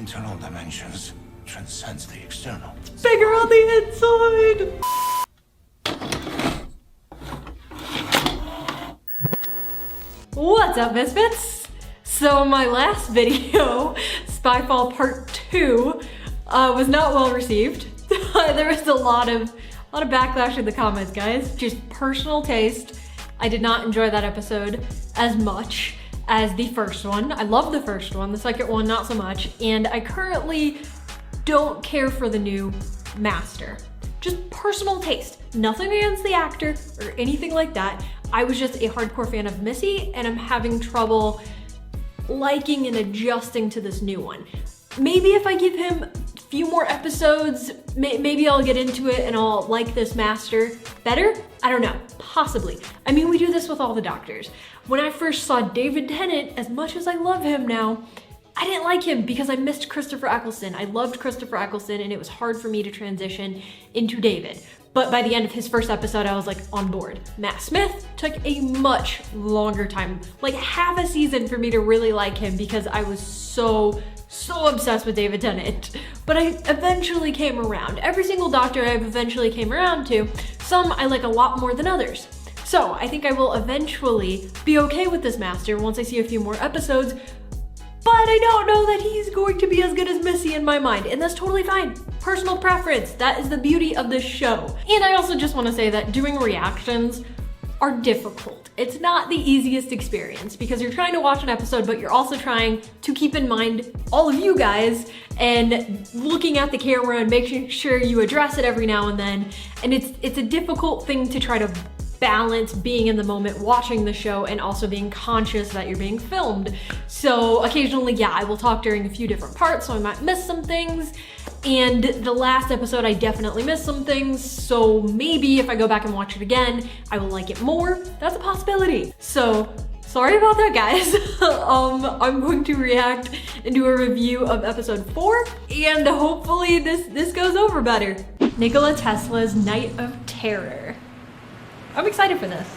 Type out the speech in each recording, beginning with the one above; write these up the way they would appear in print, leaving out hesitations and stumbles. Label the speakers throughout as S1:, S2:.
S1: internal dimensions transcends the external.
S2: Bigger on the inside! What's up, Misfits? So my last video, Spyfall Part 2, was not well received. There was a lot of backlash in the comments, guys. Just personal taste. I did not enjoy that episode as much as the first one. I love the first one, the second one not so much, and I currently don't care for the new master. Just personal taste. Nothing against the actor or anything like that. I was just a hardcore fan of Missy, and I'm having trouble liking and adjusting to this new one. Maybe if I give him a few more episodes, maybe I'll get into it and I'll like this master better. I don't know, possibly. I mean, we do this with all the doctors. When I first saw David Tennant, as much as I love him now, I didn't like him because I missed Christopher Eccleston. I loved Christopher Eccleston and it was hard for me to transition into David. But by the end of his first episode, I was like on board. Matt Smith took a much longer time, like half a season for me to really like him because I was so obsessed with David Tennant. But I eventually came around. Every single doctor I've eventually came around to, some I like a lot more than others. So I think I will eventually be okay with this master once I see a few more episodes, but I don't know that he's going to be as good as Missy in my mind, and that's totally fine. Personal preference, that is the beauty of this show. And I also just want to say that doing reactions are difficult. It's not the easiest experience because you're trying to watch an episode, but you're also trying to keep in mind all of you guys and looking at the camera and making sure you address it every now and then. And it's a difficult thing to try to balance being in the moment watching the show and also being conscious that you're being filmed. So occasionally, yeah, I will talk during a few different parts, so I might miss some things. And the last episode, I definitely missed some things, so maybe if I go back and watch it again, I will like it more. That's a possibility. So sorry about that, guys. I'm going to react and do a review of episode 4, and hopefully this goes over better. Nikola Tesla's Night of Terror. I'm excited for this.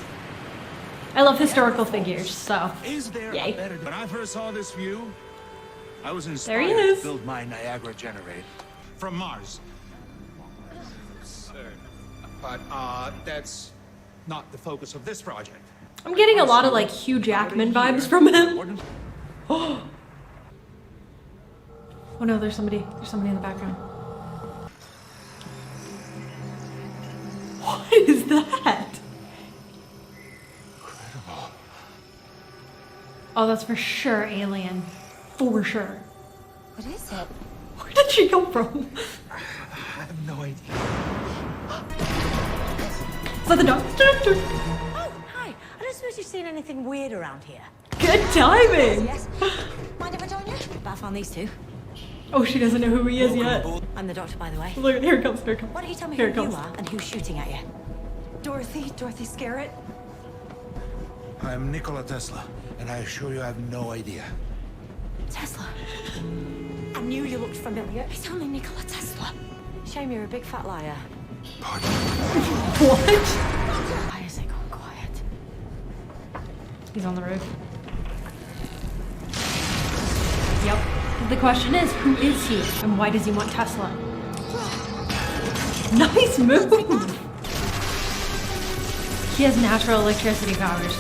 S2: I love historical figures, so yay.
S1: When I first saw this view, I was
S2: There he
S1: inspired
S2: is.
S1: to build my Niagara generator from Mars. But that's not the focus of this project.
S2: I'm getting a lot of like Hugh Jackman vibes from him. Oh no, there's somebody in the background. What is that?
S1: Incredible.
S2: Oh, that's for sure alien. For sure.
S3: What is it?
S2: Where did she come from?
S1: I have no idea.
S2: Is that the doctor?
S3: Oh, hi. I don't suppose you've seen anything weird around here.
S2: Good timing.
S3: Yes. Mind if I join you? But I found these two.
S2: Oh, she doesn't know who he is yet.
S3: I'm the doctor, by the way.
S2: Look, here it comes, here it comes.
S3: Why don't you tell me
S2: Here
S3: who
S2: it
S3: you
S2: comes.
S3: are and who's shooting at you?
S4: Dorothy Scarrett.
S1: I'm Nikola Tesla, and I assure you I have no idea.
S3: Tesla. I knew you looked familiar. It's only Nikola Tesla. Shame you're a big fat liar.
S1: Pardon?
S2: What?
S3: Why is it gone quiet?
S2: He's on the roof. Yep. The question is, who is he? And why does he want Tesla? Nice move! He has natural electricity powers.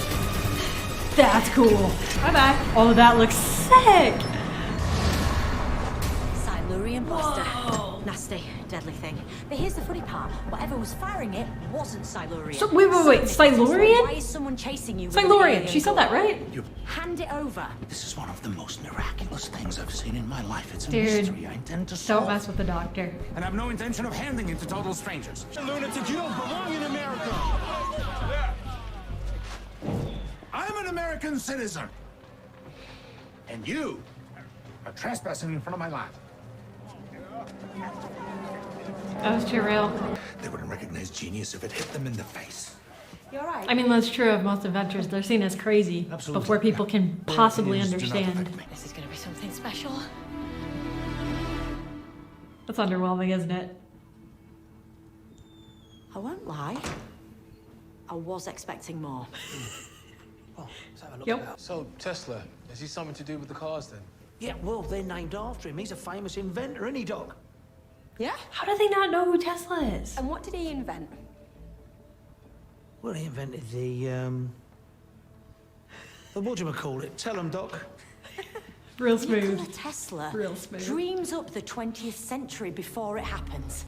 S2: That's cool. Bye-bye. Oh, that looks sick!
S3: Silurian blaster.
S2: Whoa.
S3: Nasty, deadly thing. But here's the funny part. Whatever was firing it wasn't Silurian.
S2: So, wait. Silurian?
S3: Why is someone chasing you with an
S2: Silurian.
S3: alien
S2: She said
S3: gun?
S2: that, right?
S3: Hand it over.
S1: This is one of the most miraculous things I've seen in my life. It's a
S2: Dude,
S1: mystery I intend to solve.
S2: Don't mess with the doctor.
S1: And I have no intention of handing it to total strangers. Lunatic, you don't belong in America! I'm an American citizen! And you are trespassing in front of my land.
S2: That was too real.
S1: They wouldn't recognize genius if it hit them in the face.
S3: You're right.
S2: I mean, that's true of most adventures. They're seen as crazy
S1: Absolutely.
S2: before people can possibly
S1: Opinions do not
S2: understand.
S1: affect me.
S3: This is gonna be something special.
S2: That's underwhelming, isn't it?
S3: I won't lie. I was expecting more.
S5: Oh, let's have a look
S2: Yep.
S5: at that. So, Tesla, is he something to do with the cars then? Yeah, well, they're named after him. He's a famous inventor, isn't he, Doc?
S3: Yeah?
S2: How do they not know who Tesla is?
S3: And what did he invent?
S5: Well, he invented the whatchamacallit? Tell him, Doc.
S2: Real smooth.
S3: Nikola Tesla
S2: Real smooth.
S3: dreams up the 20th century before it happens.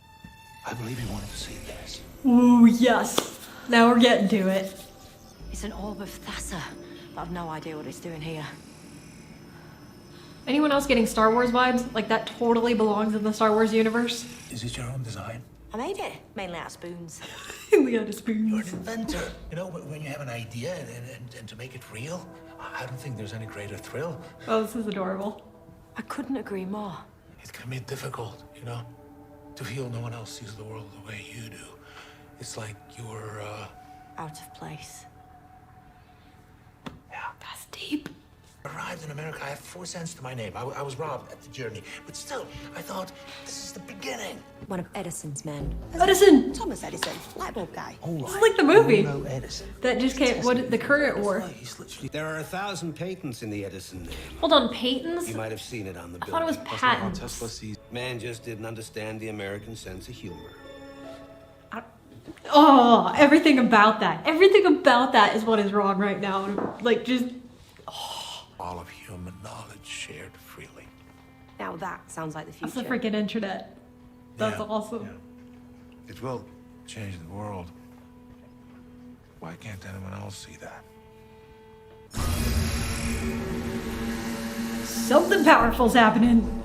S1: I believe he wanted to see this.
S2: Ooh, yes. Now we're getting to it.
S3: It's an orb of Thassa, but I've no idea what it's doing here.
S2: Anyone else getting Star Wars vibes? Like that totally belongs in the Star Wars universe?
S1: Is it your own design?
S3: I made it, mainly out of spoons.
S2: We got a
S1: You're an
S2: spoons.
S1: inventor. You know, when you have an idea and to make it real, I don't think there's any greater thrill.
S2: Oh, this is adorable.
S3: I couldn't agree more.
S1: It can be difficult, you know, to feel no one else sees the world the way you do. It's like you're,
S3: Out of place.
S1: yeah.
S2: That's deep.
S1: Arrived in America, I have 4 cents to my name. I was robbed at the journey. But still, I thought, this is the beginning.
S3: One of Edison's men.
S2: Edison!
S3: Thomas Edison, light bulb guy.
S5: All
S2: This is
S5: right.
S2: like the movie
S5: No Edison.
S2: that just came, what, the current war.
S5: He's literally...
S6: There are 1,000 patents in the Edison name.
S2: Hold on, patents?
S6: You might have seen it on the
S2: I
S6: building.
S2: thought it was patents.
S6: Man just didn't understand the American sense of humor.
S2: Oh, everything about that. Everything about that is what is wrong right now. Like, just,
S1: All of human knowledge shared freely.
S3: Now that sounds like the
S2: that's
S3: future.
S2: the freaking internet. That's
S1: Yeah,
S2: awesome.
S1: yeah. It will change the world. Why can't anyone else see that?
S2: Something powerful's happening.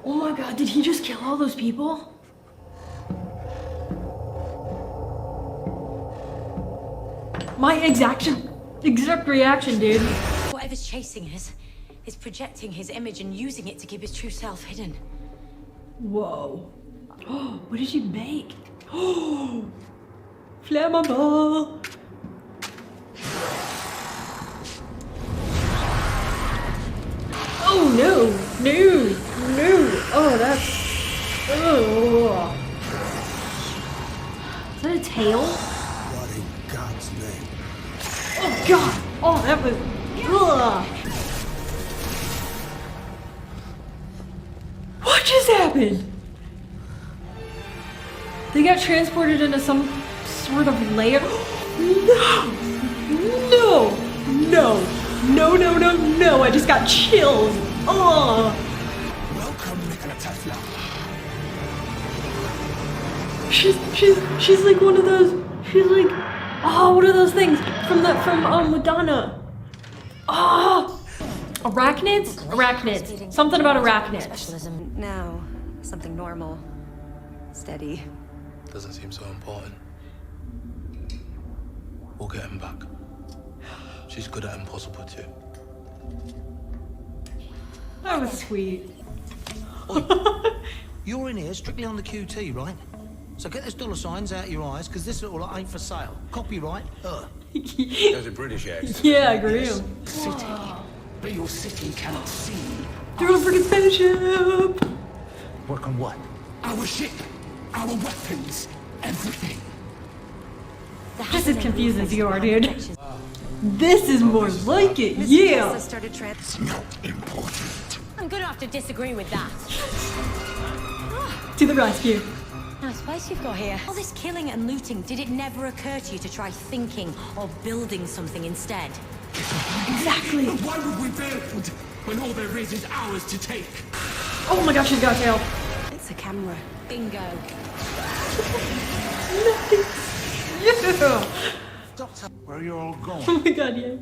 S2: Oh my god, did he just kill all those people? My exact reaction, dude.
S3: Whatever's chasing us is projecting his image and using it to keep his true self hidden.
S2: Whoa. Oh, what did you make? Oh, flammable. Oh no, no, no. Oh, that's. Oh. Is that a tail?
S6: What in God's name?
S2: Oh god. Oh, that was. Ugh. What just happened? They got transported into some sort of layer. No! No! No! No, no, no, no! I just got chills! Oh!
S1: Welcome, Nikola Tesla.
S2: She's like one of those. She's like, oh, what are those things from Madonna? Oh! Arachnids? Arachnids. Something about arachnids.
S3: Specialism now, something normal, steady.
S1: Doesn't seem so important. We'll get him back. She's good at impossible too.
S2: That was sweet.
S5: You're in here strictly on the QT, right? So get those dollar signs out of your eyes, because this little lot ain't for sale. Copyright, her.
S6: There's a British accent.
S2: Yeah, I agree.
S7: City, but your city cannot see.
S2: They're on a freaking spaceship!
S5: Work on what?
S7: Our ship, our weapons, everything.
S2: Just as confused as you are, dude. This is more like it, yeah!
S3: Started
S7: It's not important.
S3: I'm gonna have to disagree with that.
S2: To the rescue.
S3: Nice place you've got here. All this killing and looting, did it never occur to you to try thinking or building something instead?
S2: Exactly.
S7: Why would we build when all there is ours to take?
S2: Oh my gosh, she's got a tail.
S3: It's a camera. Bingo.
S2: Yeah!
S5: Doctor.
S1: Where are you all going?
S2: Oh my god, yeah.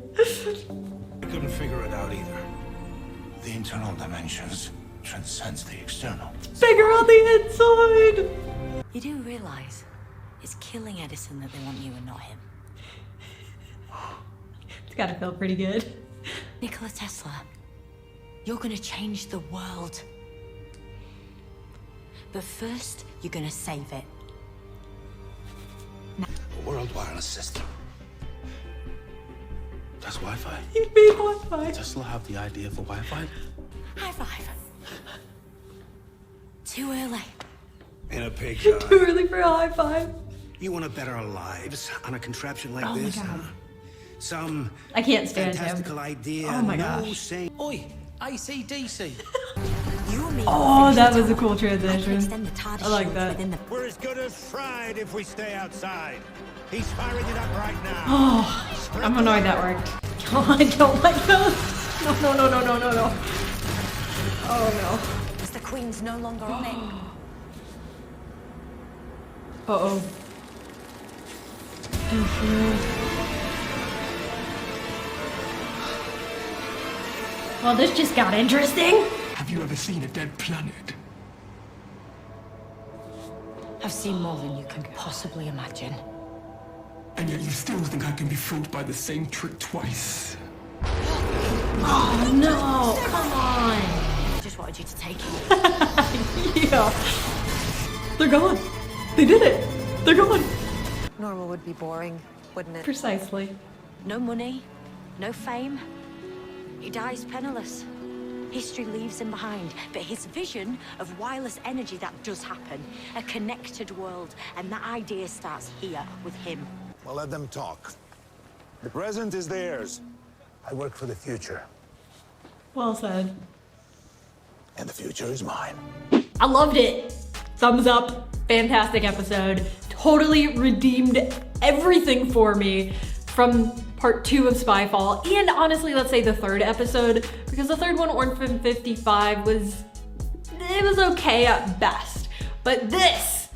S1: I couldn't figure it out either. The internal dimensions transcends the external.
S2: Bigger on the inside!
S3: You do realize it's killing Edison that they want you and not him.
S2: It's gotta feel pretty good.
S3: Nikola Tesla, you're gonna change the world. But first, you're gonna save it.
S1: A world wireless system. That's Wi-Fi.
S2: He made Wi-Fi.
S1: Tesla have the idea for Wi-Fi?
S3: High five. Too early.
S6: In a pig
S2: Too
S6: eye.
S2: early for a high five.
S6: You want to better our lives on a contraption like
S2: Oh my
S6: this,
S2: God.
S6: huh? some
S2: I can't stand him.
S6: fantastical idea.
S2: Oh my
S6: no
S2: gosh.
S6: saying.
S5: Oi, AC/DC.
S3: You and me
S2: Oh,
S3: will
S2: that
S3: finish
S2: was a
S3: the
S2: cool
S3: tunnel. I can
S2: transition.
S3: extend the TARDIS
S2: I like
S3: shield
S2: that.
S3: within the-
S1: We're as good as fried if we stay outside. He's firing it up right now.
S2: Oh, I'm annoyed that worked. Oh, I don't like those. No, no, no, no, no, no, no. Oh
S3: Because the Queen's no longer on it.
S2: no. Uh-oh. Well, this just got interesting.
S7: Have you ever seen a dead planet?
S3: I've seen more than you can possibly imagine.
S7: And yet you still think I can be fooled by the same trick twice?
S2: Oh no, come on.
S3: I just wanted you to take it.
S2: Yeah. They're gone. They did it. They're gone.
S8: Normal would be boring, wouldn't it?
S2: Precisely.
S3: No money, no fame. He dies penniless. History leaves him behind, but his vision of wireless energy, that does happen. A connected world, and that idea starts here with him.
S1: Well, let them talk. The present is theirs. I work for the future,
S2: Well said.
S1: and the future is mine.
S2: I loved it. Thumbs up. Fantastic episode. Totally redeemed everything for me from part 2 of Spyfall, and honestly, let's say the 3rd episode, because the 3rd one, Orphan 55, was okay at best. But this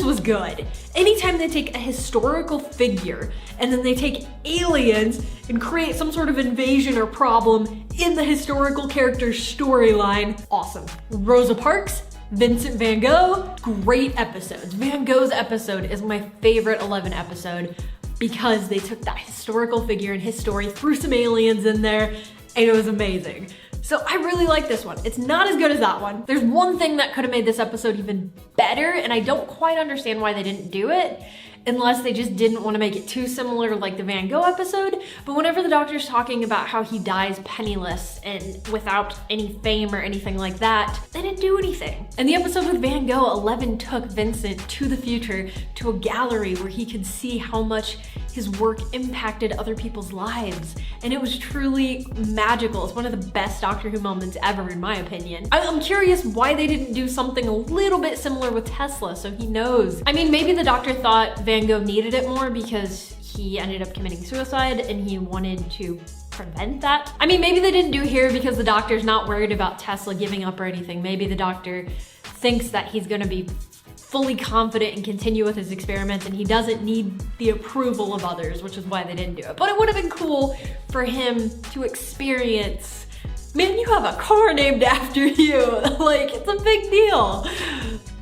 S2: was good. Anytime they take a historical figure and then they take aliens and create some sort of invasion or problem in the historical character's storyline, awesome. Rosa Parks, Vincent Van Gogh, great episodes. Van Gogh's episode is my favorite 11 episode because they took that historical figure and his story, threw some aliens in there, and it was amazing. So I really like this one. It's not as good as that one. There's one thing that could have made this episode even better, and I don't quite understand why they didn't do it, unless they just didn't want to make it too similar like the Van Gogh episode. But whenever the doctor's talking about how he dies penniless and without any fame or anything like that, they didn't do anything. In the episode with Van Gogh, Eleven took Vincent to the future to a gallery where he could see how much his work impacted other people's lives. And it was truly magical. It's one of the best Doctor Who moments ever, in my opinion. I'm curious why they didn't do something a little bit similar with Tesla, so he knows. I mean, maybe the doctor thought Van Gogh needed it more because he ended up committing suicide and he wanted to prevent that. I mean, maybe they didn't do here because the doctor's not worried about Tesla giving up or anything. Maybe the doctor thinks that he's gonna be fully confident and continue with his experiments and he doesn't need the approval of others, which is why they didn't do it. But it would have been cool for him to experience, man, you have a car named after you. Like, it's a big deal.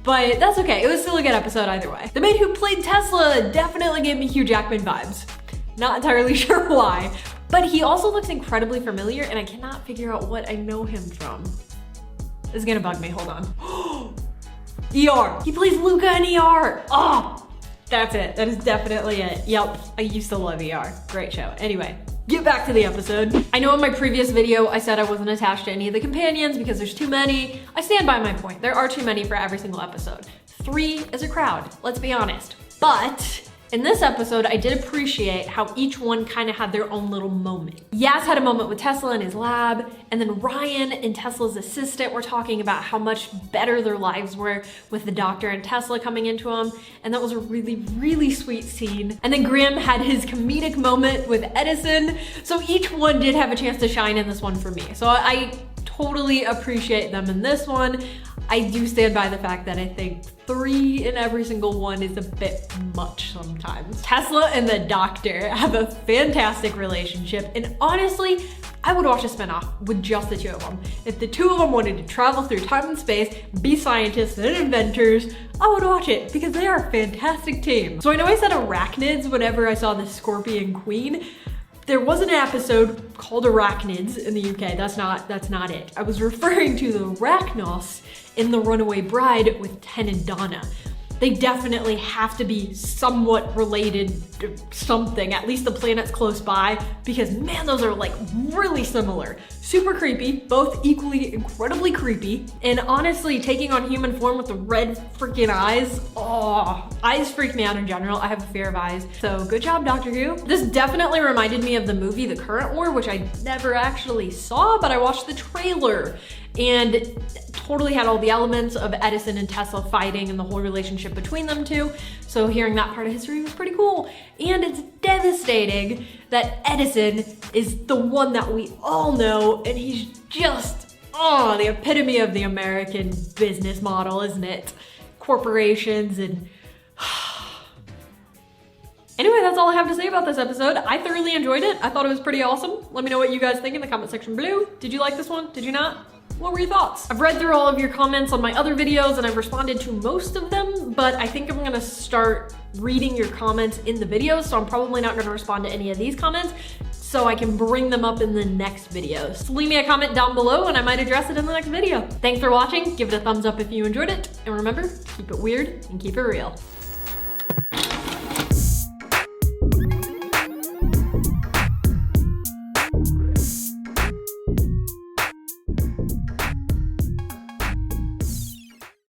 S2: But that's okay, it was still a good episode either way. The man who played Tesla definitely gave me Hugh Jackman vibes. Not entirely sure why, but he also looks incredibly familiar and I cannot figure out what I know him from. This is gonna bug me, hold on. ER, he plays Luca in ER. Oh, that's it, that is definitely it. Yep, I used to love ER, great show. Anyway, get back to the episode. I know in my previous video, I said I wasn't attached to any of the companions because there's too many. I stand by my point, there are too many for every single episode. 3 is a crowd, let's be honest. But in this episode, I did appreciate how each one kind of had their own little moment. Yaz had a moment with Tesla in his lab, and then Ryan and Tesla's assistant were talking about how much better their lives were with the doctor and Tesla coming into them, and that was a really, really sweet scene. And then Graham had his comedic moment with Edison, so each one did have a chance to shine in this one for me. So I totally appreciate them in this one. I do stand by the fact that I think 3 in every single one is a bit much sometimes. Tesla and the doctor have a fantastic relationship, and honestly, I would watch a spinoff with just the 2 of them. If the 2 of them wanted to travel through time and space, be scientists and inventors, I would watch it because they are a fantastic team. So I know I said arachnids whenever I saw the Scorpion Queen. There was an episode called Arachnids in the UK, that's not it. I was referring to the Arachnos in The Runaway Bride with Ten and Donna. they definitely have to be somewhat related to something, at least the planets close by, because man, those are like really similar. Super creepy, both equally incredibly creepy, and honestly, taking on human form with the red freaking eyes, oh, eyes freak me out in general. I have a fear of eyes, so good job, Doctor Who. This definitely reminded me of the movie The Current War, which I never actually saw, but I watched the trailer, and it totally had all the elements of Edison and Tesla fighting and the whole relationship between them two. So hearing that part of history was pretty cool. And it's devastating that Edison is the one that we all know, and he's just, oh, the epitome of the American business model, isn't it? Corporations and... Anyway, that's all I have to say about this episode. I thoroughly enjoyed it. I thought it was pretty awesome. Let me know what you guys think in the comment section below. Did you like this one? Did you not? What were your thoughts? I've read through all of your comments on my other videos and I've responded to most of them, but I think I'm gonna start reading your comments in the videos, so I'm probably not gonna respond to any of these comments, so I can bring them up in the next videos. So leave me a comment down below and I might address it in the next video. Thanks for watching, give it a thumbs up if you enjoyed it, and remember, keep it weird and keep it real.